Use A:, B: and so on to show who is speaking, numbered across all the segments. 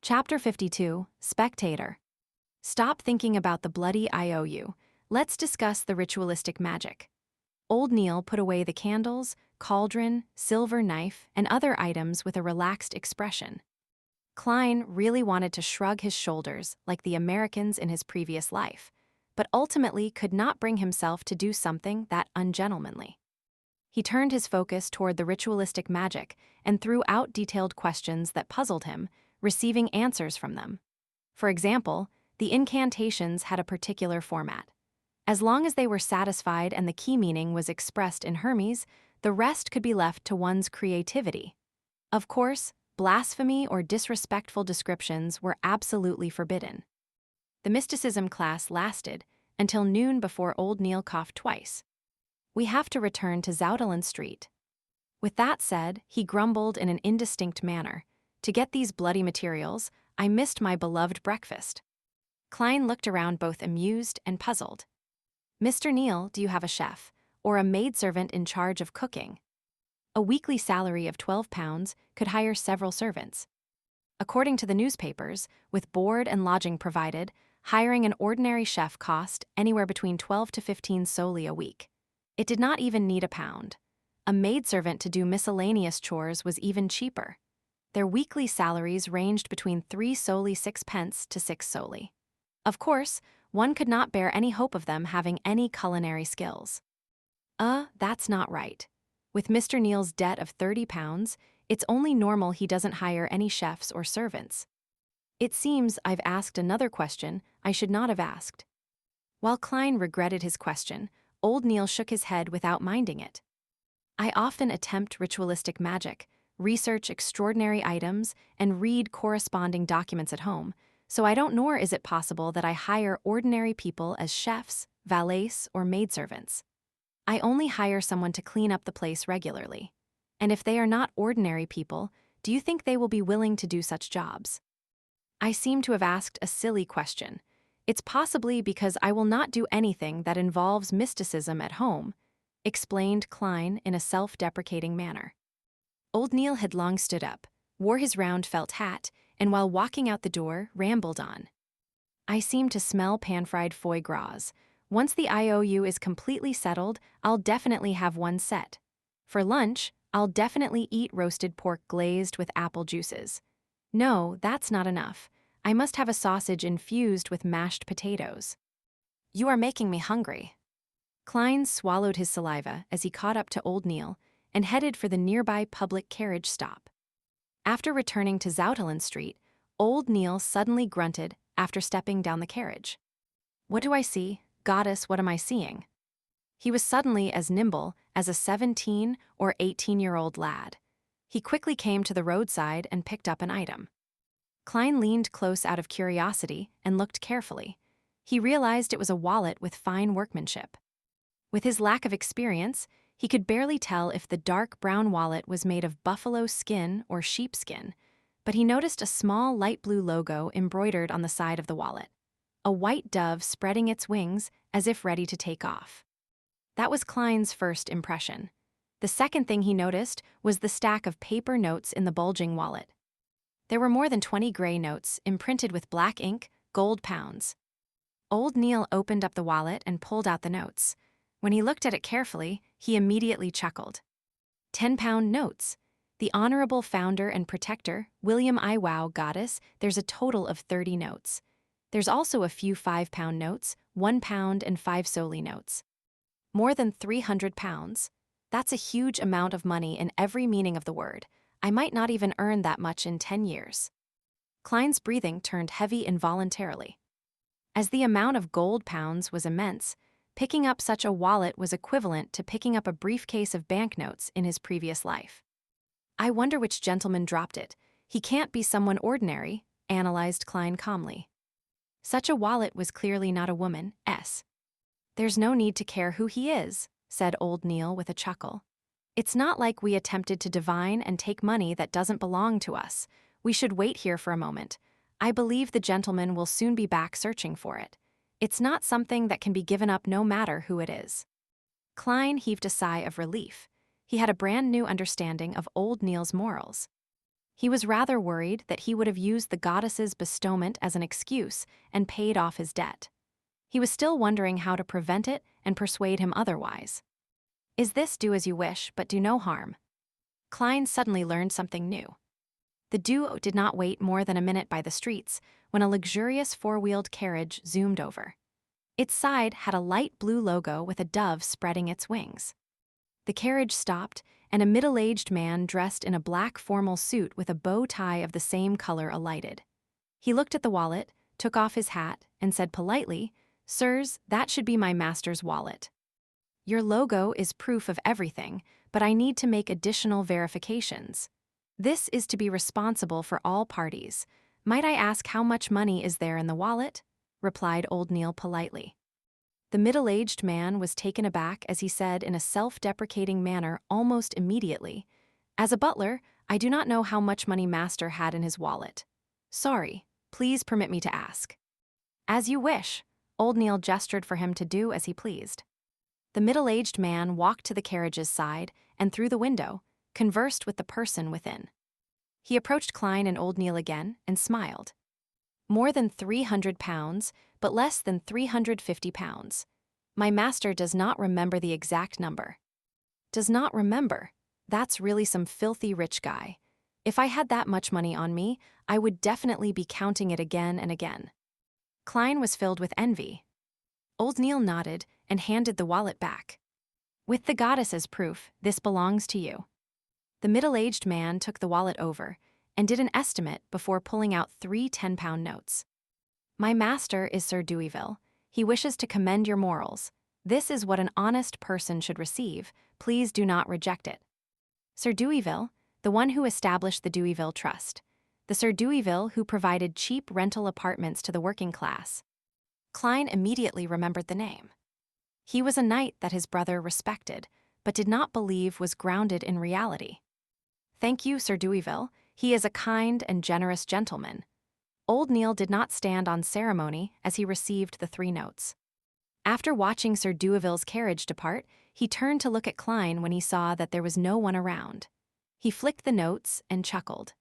A: Chapter 52, Spectator. Stop thinking about the bloody IOU. Let's discuss the ritualistic magic. Old Neil put away the candles, cauldron, silver knife, and other items with a relaxed expression. Klein really wanted to shrug his shoulders like the Americans in his previous life, but ultimately could not bring himself to do something that ungentlemanly. He turned his focus toward the ritualistic magic and threw out detailed questions that puzzled him, receiving answers from them. For example, the incantations had a particular format. As long as they were satisfied and the key meaning was expressed in Hermes, the rest could be left to one's creativity. Of course, blasphemy or disrespectful descriptions were absolutely forbidden. The mysticism class lasted until noon before Old Neil coughed twice. We have to return to Zoutelen Street. With that said, he grumbled in an indistinct manner. To get these bloody materials, I missed my beloved breakfast. Klein looked around both amused and puzzled. Mr. Neil, do you have a chef, or a maidservant in charge of cooking? A weekly salary of £12 could hire several servants. According to the newspapers, with board and lodging provided, hiring an ordinary chef cost anywhere between 12 to 15 soldi a week. It did not even need £1. A maidservant to do miscellaneous chores was even cheaper. Their weekly salaries ranged between 3 soldi 6 pence to 6 soldi. Of course, one could not bear any hope of them having any culinary skills. That's not right. With Mr. Neil's debt of £30, it's only normal he doesn't hire any chefs or servants. It seems I've asked another question I should not have asked. While Klein regretted his question, Old Neil shook his head without minding it. I often attempt ritualistic magic, research extraordinary items, and read corresponding documents at home, so I don't nor is it possible that I hire ordinary people as chefs, valets, or maidservants. I only hire someone to clean up the place regularly. And if they are not ordinary people, do you think they will be willing to do such jobs? I seem to have asked a silly question. It's possibly because I will not do anything that involves mysticism at home, explained Klein in a self-deprecating manner. Old Neil had long stood up, wore his round felt hat, and while walking out the door, rambled on. I seem to smell pan-fried foie gras. Once the IOU is completely settled, I'll definitely have one set. For lunch, I'll definitely eat roasted pork glazed with apple juices. No, that's not enough. I must have a sausage infused with mashed potatoes. You are making me hungry. Klein swallowed his saliva as he caught up to Old Neil and headed for the nearby public carriage stop. After returning to Zoutelen Street, Old Neil suddenly grunted after stepping down the carriage. What do I see? Goddess, what am I seeing? He was suddenly as nimble as a 17 or 18-year-old lad. He quickly came to the roadside and picked up an item. Klein leaned close out of curiosity and looked carefully. He realized it was a wallet with fine workmanship. With his lack of experience, he could barely tell if the dark brown wallet was made of buffalo skin or sheepskin, but he noticed a small light blue logo embroidered on the side of the wallet, a white dove spreading its wings as if ready to take off. That was Klein's first impression. The second thing he noticed was the stack of paper notes in the bulging wallet. There were more than 20 gray notes imprinted with black ink, gold pounds. Old Neil opened up the wallet and pulled out the notes. When he looked at it carefully, he immediately chuckled. 10-pound notes. The honorable founder and protector, William I. Wow, Goddess, there's a total of 30 notes. There's also a few 5-pound notes, 1 pound and 5 soldi notes. More than 300 pounds. That's a huge amount of money in every meaning of the word. I might not even earn that much in 10 years. Klein's breathing turned heavy involuntarily. As the amount of gold pounds was immense, picking up such a wallet was equivalent to picking up a briefcase of banknotes in his previous life. I wonder which gentleman dropped it. He can't be someone ordinary, analyzed Klein calmly. Such a wallet was clearly not a woman's. There's no need to care who he is, said Old Neil with a chuckle. It's not like we attempted to divine and take money that doesn't belong to us. We should wait here for a moment. I believe the gentleman will soon be back searching for it. It's not something that can be given up no matter who it is. Klein heaved a sigh of relief. He had a brand new understanding of Old Neil's morals. He was rather worried that he would have used the goddess's bestowment as an excuse and paid off his debt. He was still wondering how to prevent it and persuade him otherwise. Is this do as you wish, but do no harm? Klein suddenly learned something new. The duo did not wait more than a minute by the streets when a luxurious four-wheeled carriage zoomed over. Its side had a light blue logo with a dove spreading its wings. The carriage stopped, and a middle-aged man dressed in a black formal suit with a bow tie of the same color alighted. He looked at the wallet, took off his hat, and said politely, "Sirs, that should be my master's wallet. Your logo is proof of everything, but I need to make additional verifications. This is to be responsible for all parties. Might I ask how much money is there in the wallet?" replied Old Neil politely. The middle-aged man was taken aback as he said in a self-deprecating manner almost immediately, "As a butler, I do not know how much money master had in his wallet. Sorry, please permit me to ask." "As you wish," Old Neil gestured for him to do as he pleased. The middle-aged man walked to the carriage's side and through the window, conversed with the person within. He approached Klein and Old Neil again and smiled. "More than 300 pounds, but less than 350 pounds. My master does not remember the exact number." "Does not remember? That's really some filthy rich guy. If I had that much money on me, I would definitely be counting it again and again." Klein was filled with envy. Old Neil nodded and handed the wallet back. "With the goddess as proof, this belongs to you." The middle-aged man took the wallet over and did an estimate before pulling out 3 10-pound notes. "My master is Sir Deweyville. He wishes to commend your morals. This is what an honest person should receive. Please do not reject it." Sir Deweyville, the one who established the Deweyville Trust. The Sir Deweyville who provided cheap rental apartments to the working class. Klein immediately remembered the name. He was a knight that his brother respected, but did not believe was grounded in reality. "Thank you, Sir Deweyville. He is a kind and generous gentleman." Old Neil did not stand on ceremony as he received the 3 notes. After watching Sir Deweyville's carriage depart, he turned to look at Klein when he saw that there was no one around. He flicked the notes and chuckled.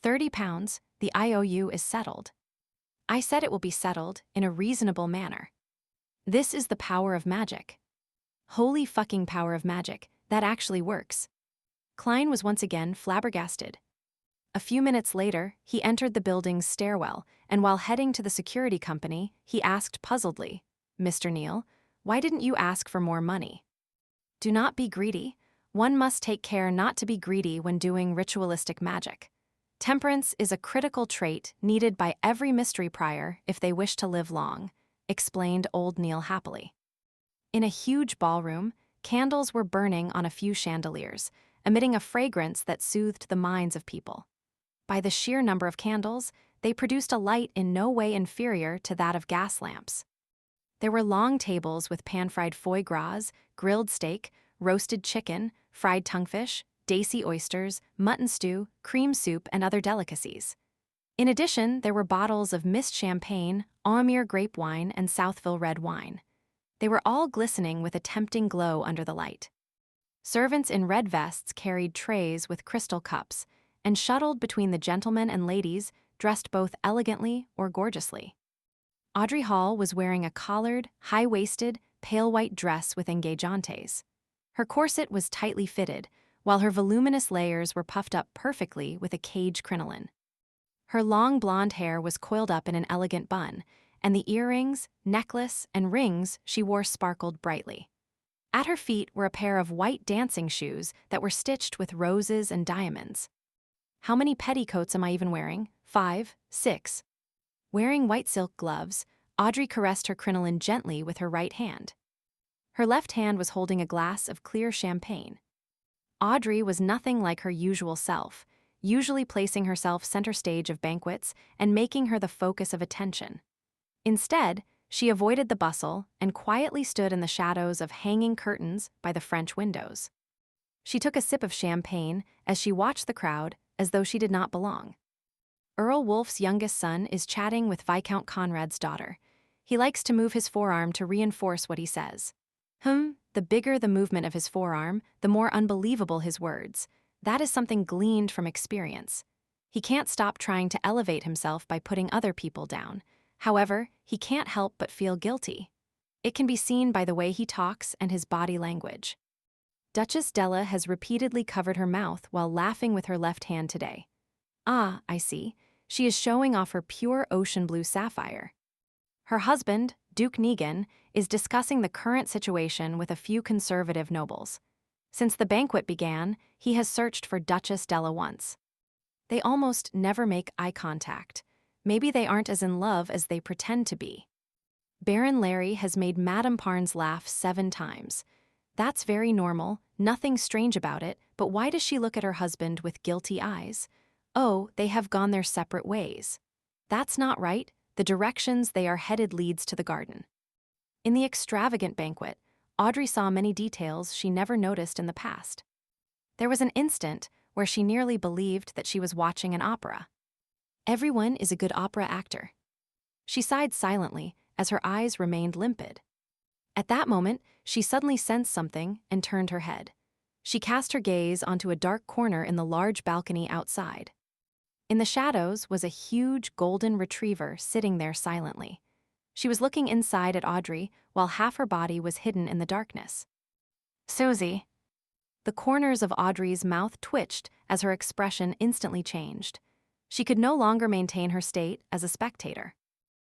A: £30, the IOU is settled. I said it will be settled in a reasonable manner. This is the power of magic. Holy fucking power of magic, that actually works. Klein was once again flabbergasted. A few minutes later, he entered the building's stairwell, and while heading to the security company, he asked puzzledly, "Mr. Neil, why didn't you ask for more money?" Do not be greedy. One must take care not to be greedy when doing ritualistic magic. Temperance is a critical trait needed by every mystery prior if they wish to live long, explained Old Neil happily. In a huge ballroom, candles were burning on a few chandeliers, emitting a fragrance that soothed the minds of people. By the sheer number of candles, they produced a light in no way inferior to that of gas lamps. There were long tables with pan-fried foie gras, grilled steak, roasted chicken, fried tonguefish, daisy oysters, mutton stew, cream soup, and other delicacies. In addition, there were bottles of mist champagne, Aumere grape wine, and Southville red wine. They were all glistening with a tempting glow under the light. Servants in red vests carried trays with crystal cups and shuttled between the gentlemen and ladies dressed both elegantly or gorgeously. Audrey Hall was wearing a collared, high-waisted, pale white dress with engageantes. Her corset was tightly fitted, while her voluminous layers were puffed up perfectly with a cage crinoline. Her long blonde hair was coiled up in an elegant bun, and the earrings, necklace, and rings she wore sparkled brightly. At her feet were a pair of white dancing shoes that were stitched with roses and diamonds. How many petticoats am I even wearing? 5, 6. Wearing white silk gloves, Audrey caressed her crinoline gently with her right hand. Her left hand was holding a glass of clear champagne. Audrey was nothing like her usual self, usually placing herself center stage of banquets and making her the focus of attention. Instead, she avoided the bustle and quietly stood in the shadows of hanging curtains by the French windows. She took a sip of champagne as she watched the crowd as though she did not belong. Earl Wolf's youngest son is chatting with Viscount Conrad's daughter. He likes to move his forearm to reinforce what he says. The bigger the movement of his forearm, the more unbelievable his words. That is something gleaned from experience. He can't stop trying to elevate himself by putting other people down. However, he can't help but feel guilty. It can be seen by the way he talks and his body language. Duchess Della has repeatedly covered her mouth while laughing with her left hand today. Ah, I see. She is showing off her pure ocean blue sapphire. Her husband, Duke Negan, is discussing the current situation with a few conservative nobles. Since the banquet began, he has searched for Duchess Della once. They almost never make eye contact. Maybe they aren't as in love as they pretend to be. Baron Larry has made Madame Parnes laugh 7 times. That's very normal, nothing strange about it, but why does she look at her husband with guilty eyes? Oh, they have gone their separate ways. That's not right. The directions they are headed leads to the garden. In the extravagant banquet, Audrey saw many details she never noticed in the past. There was an instant where she nearly believed that she was watching an opera. Everyone is a good opera actor. She sighed silently as her eyes remained limpid. At that moment, she suddenly sensed something and turned her head. She cast her gaze onto a dark corner in the large balcony outside. In the shadows was a huge golden retriever sitting there silently. She was looking inside at Audrey while half her body was hidden in the darkness. Susie. The corners of Audrey's mouth twitched as her expression instantly changed. She could no longer maintain her state as a spectator.